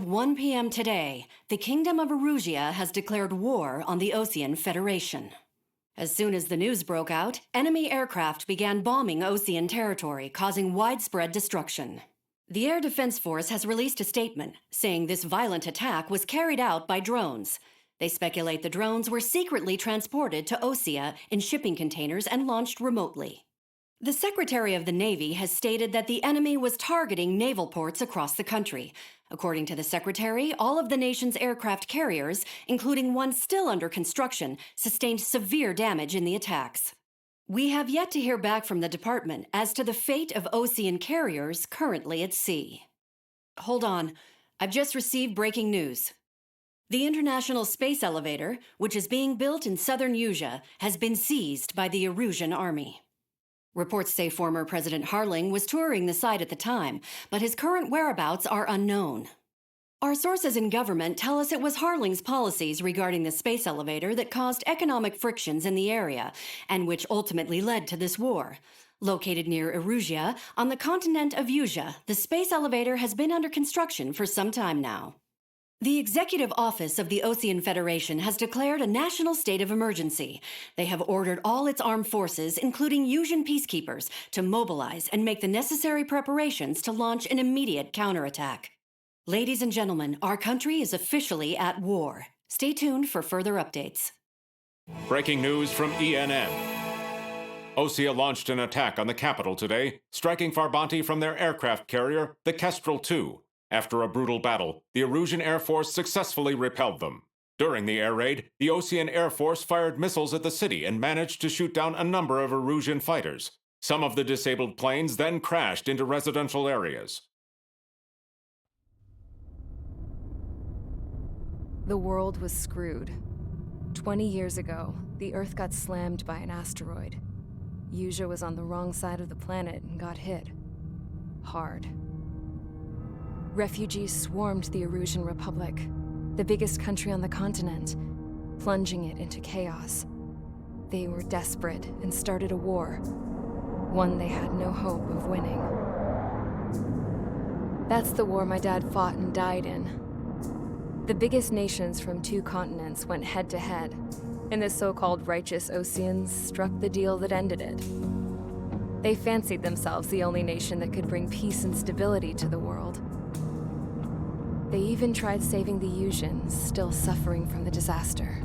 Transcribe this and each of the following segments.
1 p.m. today, the Kingdom of Erusia has declared war on the Osean Federation. As soon as the news broke out, enemy aircraft began bombing Osean territory, causing widespread destruction. The Air Defense Force has released a statement saying this violent attack was carried out by drones. They speculate the drones were secretly transported to Osea in shipping containers and launched remotely. The Secretary of the Navy has stated that the enemy was targeting naval ports across the country. According to the Secretary, all of the nation's aircraft carriers, including one still under construction, sustained severe damage in the attacks. We have yet to hear back from the department as to the fate of Osean carriers currently at sea. Hold on, I've just received breaking news. The International Space Elevator, which is being built in southern Usea, has been seized by the Erusian army. Reports say former President Harling was touring the site at the time, but his current whereabouts are unknown. Our sources in government tell us it was Harling's policies regarding the space elevator that caused economic frictions in the area, and which ultimately led to this war. Located near Erusia, on the continent of Usea, the space elevator has been under construction for some time now. The Executive Office of the Osean Federation has declared a national state of emergency. They have ordered all its armed forces, including Usian peacekeepers, to mobilize and make the necessary preparations to launch an immediate counterattack. Ladies and gentlemen, our country is officially at war. Stay tuned for further updates. Breaking news from ENN. Osea launched an attack on the capital today, striking Farbanti from their aircraft carrier, the Kestrel II. After a brutal battle, the Erusian Air Force successfully repelled them. During the air raid, the Osean Air Force fired missiles at the city and managed to shoot down a number of Erusian fighters. Some of the disabled planes then crashed into residential areas. The world was screwed. 20 years ago, the Earth got slammed by an asteroid. Usea was on the wrong side of the planet and got hit. Hard. Refugees swarmed the Erusian Republic, the biggest country on the continent, plunging it into chaos. They were desperate and started a war, one they had no hope of winning. That's the war my dad fought and died in. The biggest nations from 2 continents went head-to-head, and the so-called righteous Oseans struck the deal that ended it. They fancied themselves the only nation that could bring peace and stability to the world. They even tried saving the Usians, still suffering from the disaster.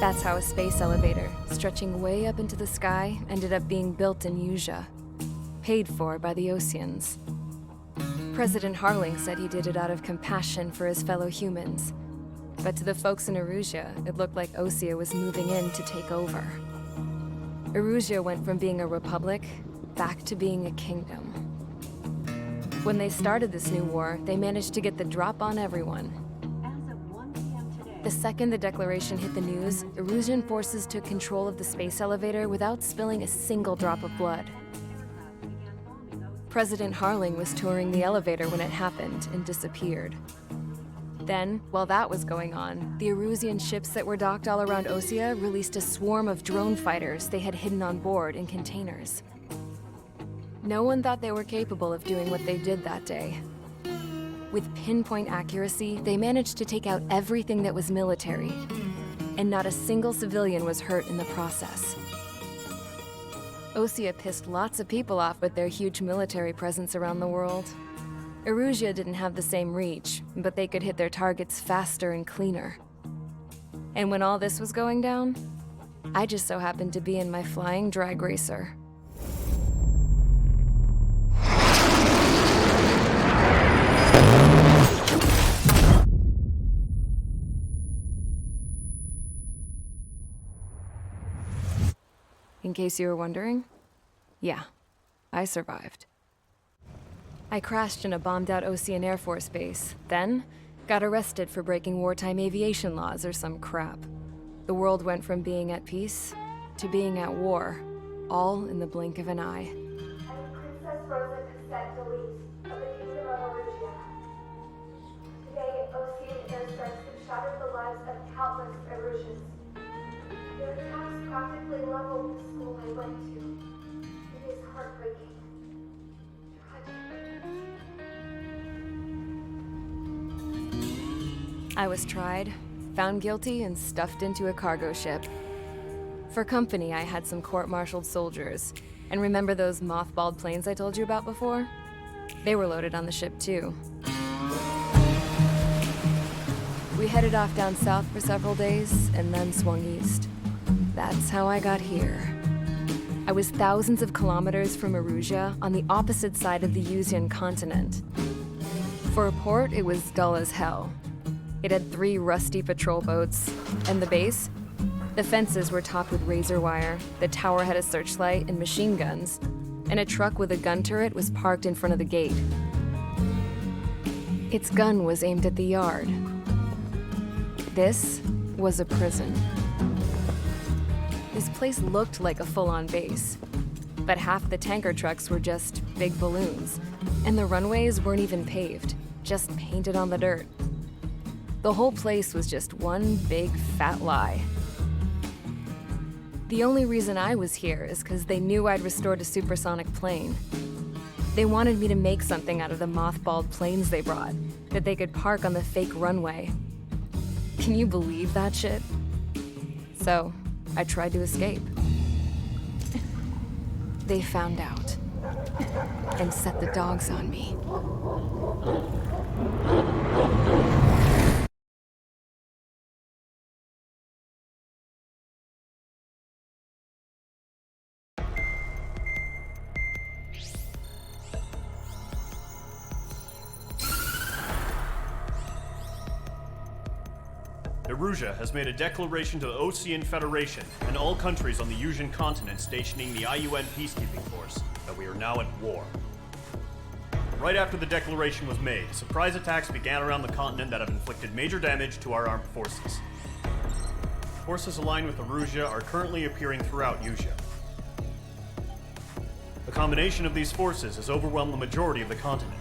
That's how a space elevator, stretching way up into the sky, ended up being built in Usea, paid for by the Oseans. President Harling said he did it out of compassion for his fellow humans. But to the folks in Erusia, it looked like Osea was moving in to take over. Erusia went from being a republic back to being a kingdom. When they started this new war, they managed to get the drop on everyone. The second the declaration hit the news, Erusian forces took control of the space elevator without spilling a single drop of blood. President Harling was touring the elevator when it happened and disappeared. Then, while that was going on, the Erusian ships that were docked all around Osea released a swarm of drone fighters they had hidden on board in containers. No one thought they were capable of doing what they did that day. With pinpoint accuracy, they managed to take out everything that was military, and not a single civilian was hurt in the process. Osea pissed lots of people off with their huge military presence around the world. Erusia didn't have the same reach, but they could hit their targets faster and cleaner. And when all this was going down, I just so happened to be in my flying drag racer. In case you were wondering, yeah, I survived. I crashed in a bombed-out Osean Air Force base, then got arrested for breaking wartime aviation laws or some crap. The world went from being at peace to being at war, all in the blink of an eye. Princess Rosa Cassette Delise of the Kingdom of Erusia. Today, Osean airstrikes have shattered the lives of countless Erusians. Their attacks practically leveled the school I went to. It is heartbreaking. Tragic. I was tried, found guilty, and stuffed into a cargo ship. For company, I had some court-martialed soldiers. And remember those mothballed planes I told you about before? They were loaded on the ship too. We headed off down south for several days, and then swung east. That's how I got here. I was thousands of kilometers from Erusia, on the opposite side of the Yuzian continent. For a port, it was dull as hell. It had 3 rusty patrol boats, and the base? The fences were topped with razor wire, the tower had a searchlight and machine guns, and a truck with a gun turret was parked in front of the gate. Its gun was aimed at the yard. This was a prison. This place looked like a full-on base, but half the tanker trucks were just big balloons, and the runways weren't even paved, just painted on the dirt. The whole place was just one big fat lie. The only reason I was here is because they knew I'd restored a supersonic plane. They wanted me to make something out of the mothballed planes they brought, that they could park on the fake runway. Can you believe that shit? So, I tried to escape. They found out and set the dogs on me. Erusia has made a declaration to the Osean Federation and all countries on the Yusian continent stationing the IUN peacekeeping force that we are now at war. Right after the declaration was made, surprise attacks began around the continent that have inflicted major damage to our armed forces. Forces aligned with Erusia are currently appearing throughout Yusia. The combination of these forces has overwhelmed the majority of the continent,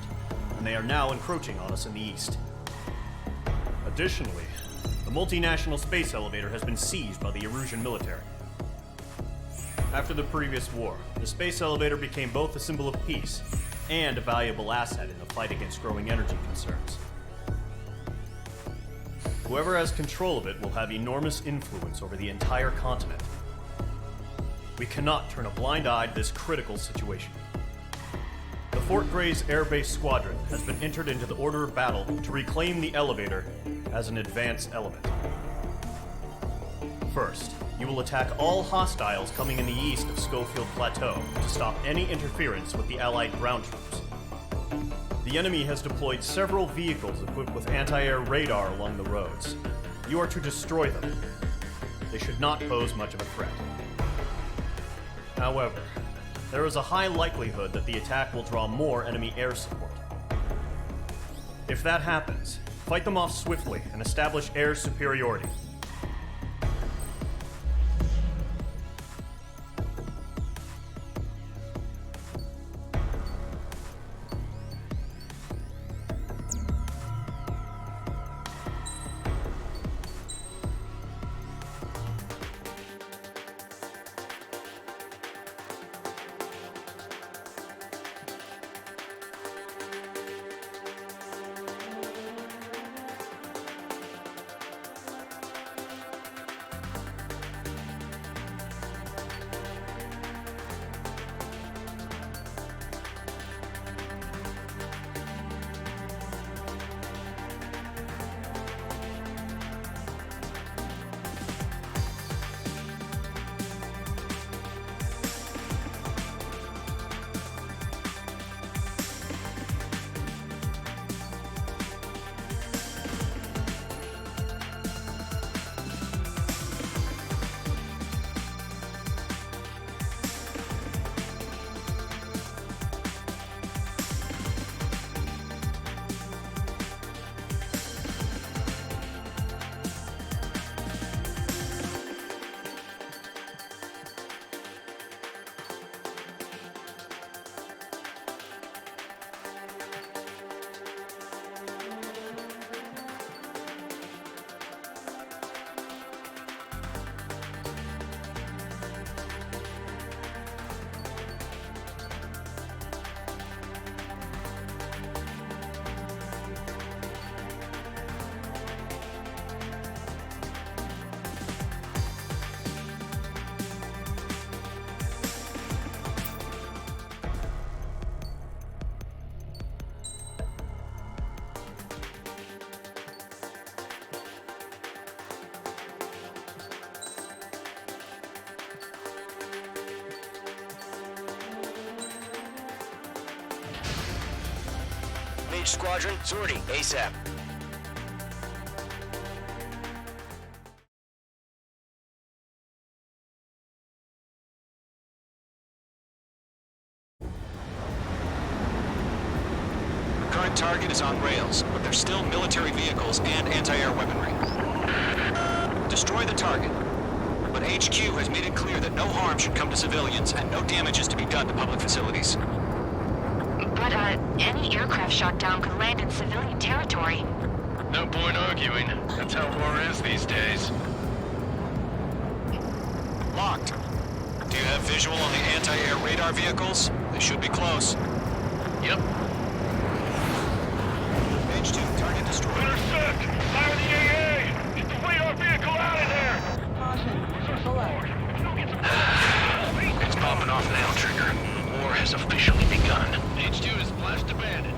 and they are now encroaching on us in the east. Additionally, the multinational space elevator has been seized by the Erusian military. After the previous war, the space elevator became both a symbol of peace and a valuable asset in the fight against growing energy concerns. Whoever has control of it will have enormous influence over the entire continent. We cannot turn a blind eye to this critical situation. The Fort Gray's Air Base Squadron has been entered into the order of battle to reclaim the elevator as an advance element. First, you will attack all hostiles coming in the east of Schofield Plateau to stop any interference with the Allied ground troops. The enemy has deployed several vehicles equipped with anti-air radar along the roads. You are to destroy them. They should not pose much of a threat. However, there is a high likelihood that the attack will draw more enemy air support. If that happens, fight them off swiftly and establish air superiority. Engage squadron. Sortie, ASAP. Current target is on rails, but there's still military vehicles and anti-air weaponry. Destroy the target. But HQ has made it clear that no harm should come to civilians and no damage is to be done to public facilities. But, any aircraft shot down could land in civilian territory. No point arguing. That's how war is these days. Locked. Do you have visual on the anti-air radar vehicles? They should be close. Yep. Page 2, target destroyed. Intercept! Fire the AA! Get the radar vehicle out of there! It's popping off now, Trigger. War has officially begun. H2 is flashed abandoned.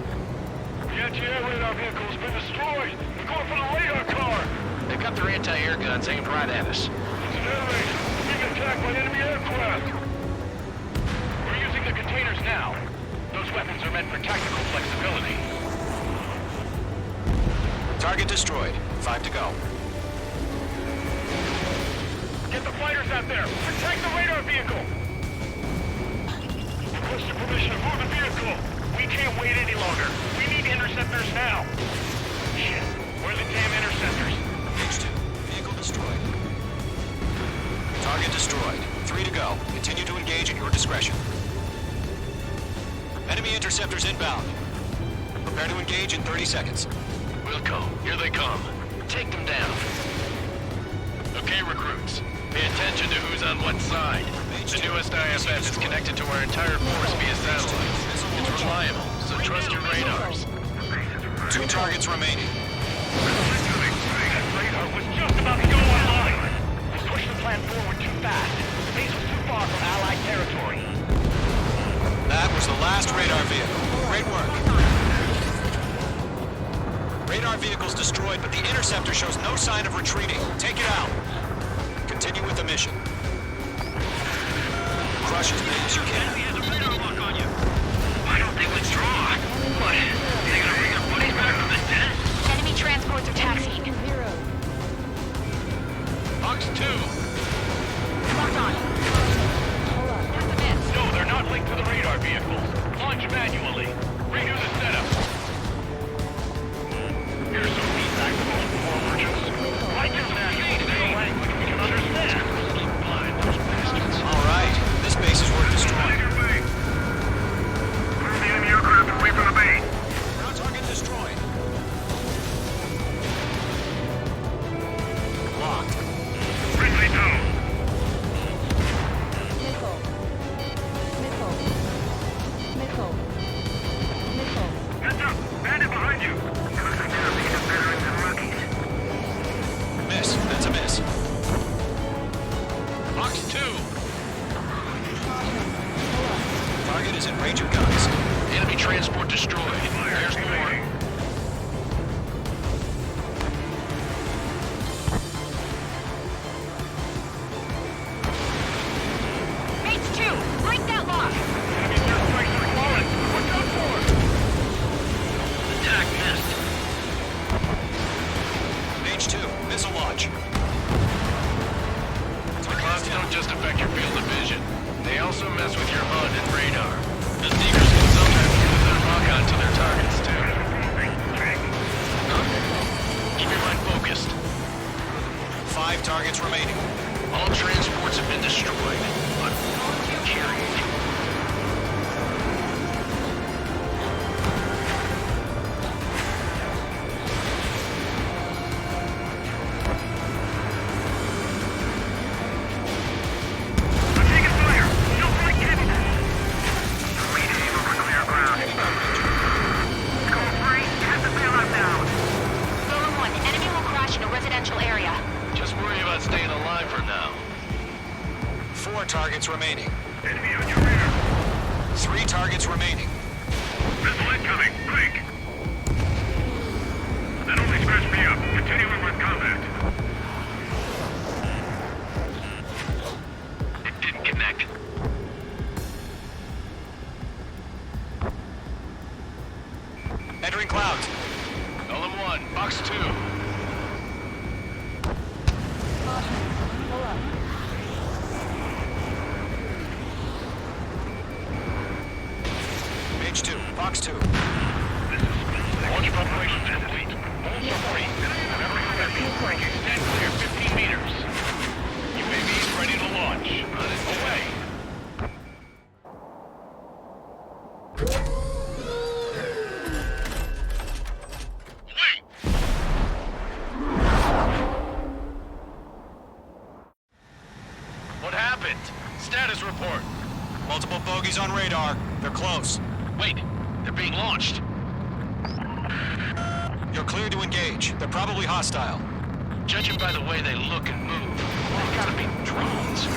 The anti-air radar vehicle has been destroyed! They're going for the radar car! They've got their anti-air guns aimed right at us. It's an air raid! Being attacked by enemy aircraft! We're using the containers now. Those weapons are meant for tactical flexibility. Target destroyed. 5 to go. Get the fighters out there! Protect the radar vehicle! Requesting permission to move the vehicle! We can't wait any longer! We need interceptors now! Shit! Where are the damn interceptors? H2, vehicle destroyed. Target destroyed. 3 to go. Continue to engage at your discretion. Enemy interceptors inbound. Prepare to engage in 30 seconds. Wilco, here they come. Take them down. Okay, recruits. Pay attention to who's on what side. The newest IFF is connected to our entire force via satellite. It's reliable, so trust your radars. 2 targets remaining. That radar was just about to go online. We pushed the plan forward too fast. The base was too far from Allied territory. That was the last radar vehicle. Great work. Radar vehicle's destroyed, but the interceptor shows no sign of retreating. Take it out. Continue with the mission. Crush as many as you can. Enemy has a radar lock on you. Why don't they withdraw? What? They gonna bring their buddies back from the dead? Enemy transports are taxiing. Fox 2. Locked on. Just a miss. No, they're not linked to the radar vehicles. Launch manually. Redo the setup. Here's some feedback from those war merchants. Write this down in a language we can understand. Blind those bastards. All right. This base is worth destroying. Move the enemy aircraft away from the base. Ground target destroyed. Locked. Ridley down. Heads up. Bandit behind you. Miss. That's a miss. Fox 2. Target is in range of guns. Enemy transport destroyed. There's more. Mates 2, break that lock. Enemy airstrikes are falling. Watch out for it. Attack missed. Page 2, missile launch. The clouds don't just affect your field of vision. They also mess with your HUD and radar. The Sneakers can sometimes use their lock-on to their targets, too. Huh? Keep your mind focused. 5 targets remaining. All transports have been destroyed, but you carry it. I'm taking fire! No flight capable! 3 days over clear ground. Call 3, have the bailout down. Roller 1, enemy will crash in a residential area. Just worry about staying alive for now. 4 targets remaining. Enemy on your rear. 3 targets remaining. Missile incoming, quick! That only scratched me up. Continuing with combat. It didn't connect. Entering cloud Fox 2. Page 2, Fox 2. Launch preparations complete. All three. Stand clear 15 meters. UAVs ready to launch. Away. Wait! What happened? Status report. Multiple bogeys on radar. They're close. Wait, they're being launched. You're cleared to engage. They're probably hostile. Judging by the way they look and move, they've gotta be drones.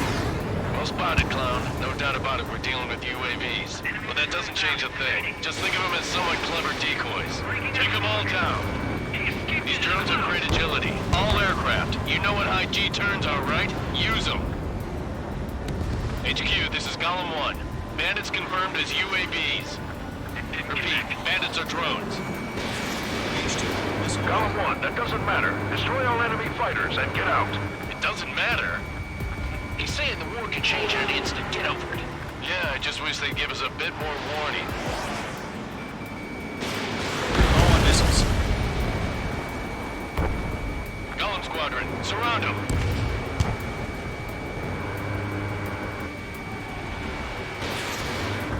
Well spotted, clown. No doubt about it, we're dealing with UAVs. But that doesn't change a thing. Just think of them as somewhat clever decoys. Take them all down. These drones have great agility. All aircraft. You know what high G turns are, right? Use them. HQ, this is Column 1. Bandits confirmed as UAVs. Repeat, bandits are drones. Column 1, that doesn't matter. Destroy all enemy fighters and get out. It doesn't matter? He's saying the war can change in an instant. Get over it. Yeah, I just wish they'd give us a bit more warning. All on missiles. Golem Squadron, surround them.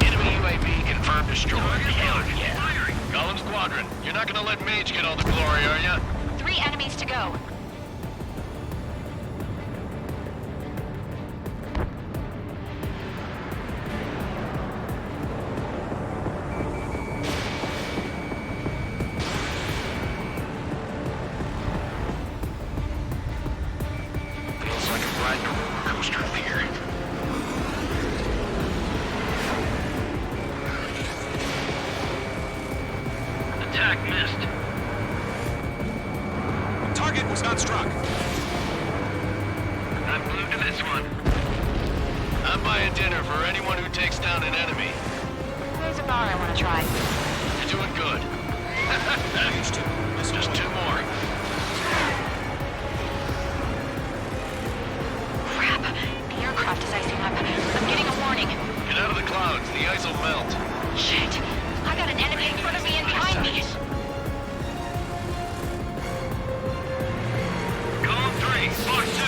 Enemy UAV confirmed destroyed. Hell yeah. Golem Squadron, you're not gonna let Mage get all the glory, are ya? 3 enemies to go. Feels like I'm riding a roller coaster up here. Attack missed. Target was not struck. I'm glued to this one. I'm buying dinner for anyone who takes down an enemy. There's a bar I want to try. You're doing good. Page 2. Just 2 more. Crap. The aircraft is icing up. I'm getting a warning. Get out of the clouds. The ice will melt. Shit. I got an enemy in front of me and behind me. Column 3, Fox 2.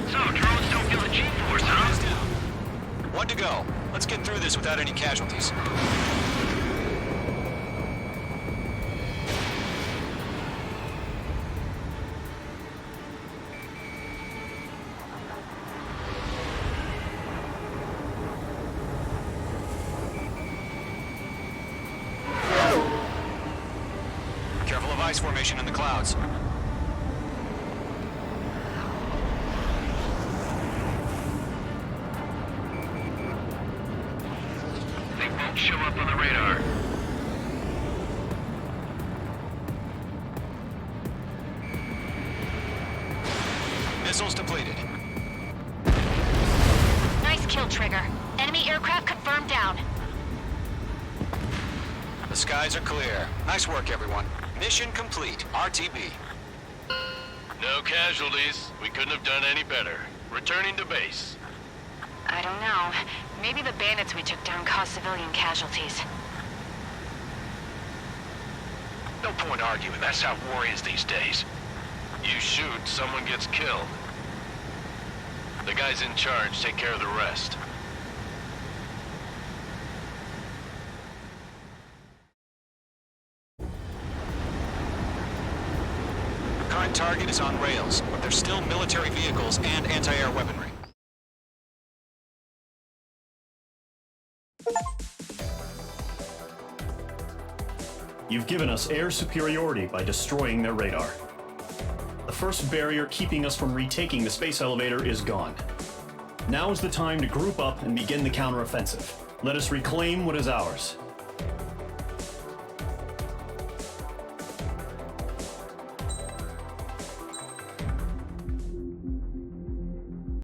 So, drones don't feel the G-force, huh? 1 to go. Let's get through this without any casualties. Careful of ice formation in the clouds. They won't show up on the radar. Missiles depleted. Nice kill, Trigger. Enemy aircraft confirmed down. The skies are clear. Nice work, everyone. Mission complete. RTB. No casualties. We couldn't have done any better. Returning to base. I don't know. Maybe the bandits we took down caused civilian casualties. No point arguing. That's how war is these days. You shoot, someone gets killed. The guys in charge take care of the rest. Current target is on rails, but there's still military vehicles and anti-air weaponry. You've given us air superiority by destroying their radar. The first barrier keeping us from retaking the space elevator is gone. Now is the time to group up and begin the counteroffensive. Let us reclaim what is ours.